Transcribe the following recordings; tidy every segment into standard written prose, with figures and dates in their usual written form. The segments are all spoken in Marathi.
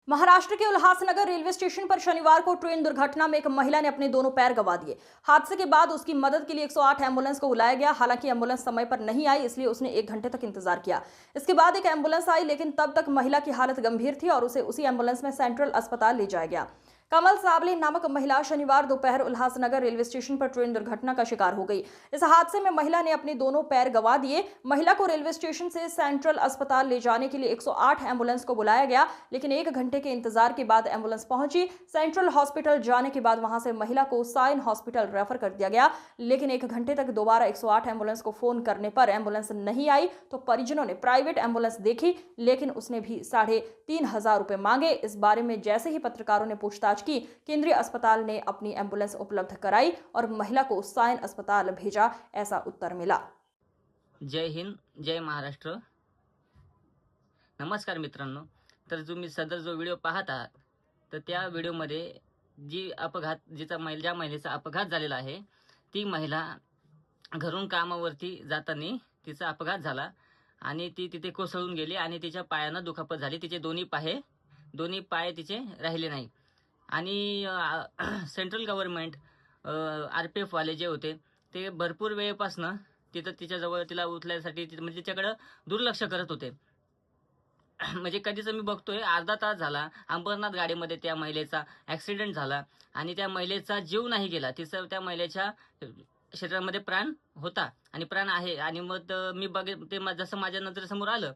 महाराष्ट्र के उल्हासनगर रेलवे स्टेशन पर शनिवार को ट्रेन दुर्घटना में एक महिला ने अपने दोनों पैर गंवा दिए। हादसे के बाद उसकी मदद के लिए 108 एम्बुलेंस को बुलाया गया। हालांकि एम्बुलेंस समय पर नहीं आई, इसलिए उसने 1 घंटे तक इंतजार किया। इसके बाद एक एम्बुलेंस आई, लेकिन तब तक महिला की हालत गंभीर थी और उसे उसी एम्बुलेंस में सेंट्रल अस्पताल ले जाया गया। कमल साबले नामक महिला शनिवार दोपहर उल्हासनगर रेलवे स्टेशन पर ट्रेन दुर्घटना का शिकार हो गई। इस हादसे में महिला ने अपने दोनों पैर गंवा दिए। महिला को रेलवे स्टेशन से सेंट्रल अस्पताल ले जाने के लिए 108 एम्बुलेंस को बुलाया गया, लेकिन 1 घंटे के इंतजार के बाद एम्बुलेंस पहुंची। सेंट्रल हॉस्पिटल जाने के बाद वहां से महिला को साइन हॉस्पिटल रेफर कर दिया गया, लेकिन 1 घंटे तक दोबारा 108 एम्बुलेंस को फोन करने पर एम्बुलेंस नहीं आई तो परिजनों ने प्राइवेट एम्बुलेंस देखी, लेकिन उसने भी 3,500 रुपए मांगे। इस बारे में जैसे ही पत्रकारों ने पूछताछ की, केंद्रीय अस्पताल ने अपनी एम्बुलेंस उपलब्ध कराई और महिला को साइन अस्पताल भेजा, ऐसा उत्तर मिला। जय हिंद, जय महाराष्ट्र। नमस्कार मित्रांनो, तर तुम्ही सदर जो व्हिडिओ पाहत आहात तर त्या व्हिडिओमध्ये ज्या महिलेचा अपघात झालेला आहे, ती महिला घरून कामावरती जाताना तिचा अपघात झाला आणि ती तिथे कोसळून गेली आणि तिच्या पायानं दुखापत झाली। तिचे दोन्ही पाय तिचे राहिले नाही आणि सेंट्रल गव्हर्नमेंट RPF वाले जे होते ते भरपूर वेळेपासून तिच्याजवळ तिला उचलण्यासाठी म्हणजे तिच्याकडे दुर्लक्ष करत होते। म्हणजे कधीच मी बघतोय अर्धा तास झाला अंबरनाथ गाडीमध्ये त्या महिलेचा ऍक्सिडेंट झाला आणि त्या महिलेचा जीव नाही गेला। त्या महिलेच्या शरीरामध्ये प्राण होता आणि प्राण आहे आणि मग मी जसं माझ्या नजरेसमोर आलं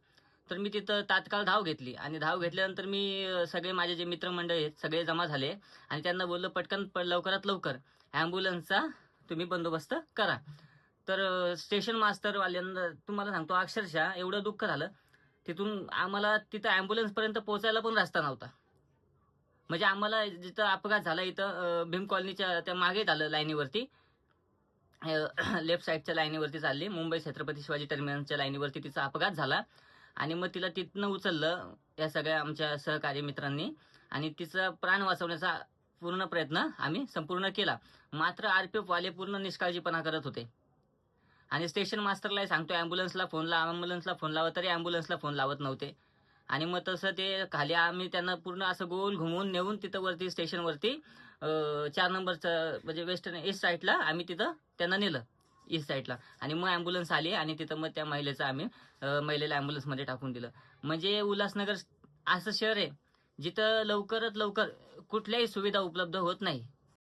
तर मी तिथं तात्काळ धाव घेतली आणि धाव घेतल्यानंतर मी सगळे माझे जे मित्रमंडळी आहेत सगळे जमा झाले आणि त्यांना बोललो पटकन लवकरात लवकर ॲम्ब्युलन्सचा तुम्ही बंदोबस्त करा। तर स्टेशन मास्टर वाल्यांना तुम्हाला सांगतो अक्षरशः एवढं दुःख झालं, तिथून आम्हाला तिथं ॲम्ब्युलन्स पर्यंत पोहोचायला पण रस्ता नव्हता। म्हणजे आम्हाला जिथं अपघात झाला इथं भीम कॉलनीच्या त्या मागे झालं, लाईनीवरती लेफ्ट साईडच्या लाईनीवरती चालली, मुंबई छत्रपती शिवाजी टर्मिनसच्या लाईनीवरती तिचा अपघात झाला आणि मग तिला तिथनं उचललं या सगळ्या आमच्या सहकारी मित्रांनी आणि तिचा प्राण वाचवण्याचा पूर्ण प्रयत्न आम्ही संपूर्ण केला। मात्र RPF वाले पूर्ण निष्काळजीपणा करत होते आणि स्टेशन मास्टरला सांगतो ॲम्ब्युलन्सला फोन लावा तरी ॲम्ब्युलन्सला फोन लावत नव्हते आणि मग तसं ते खाली आम्ही त्यांना पूर्ण असं गोल घुमवून नेऊन तिथं वरती स्टेशनवरती 4 नंबरचं म्हणजे वेस्टर्न ईस्ट साईडला आम्ही तिथं त्यांना नेलं, ईस्ट साईडला, आणि मग ॲम्ब्युलन्स आली आणि तिथं मग त्या महिलेला ॲम्ब्युलन्समध्ये टाकून दिलं। म्हणजे उल्हासनगर असं शहर आहे जिथं लवकरात लवकर कुठल्याही सुविधा उपलब्ध होत नाही।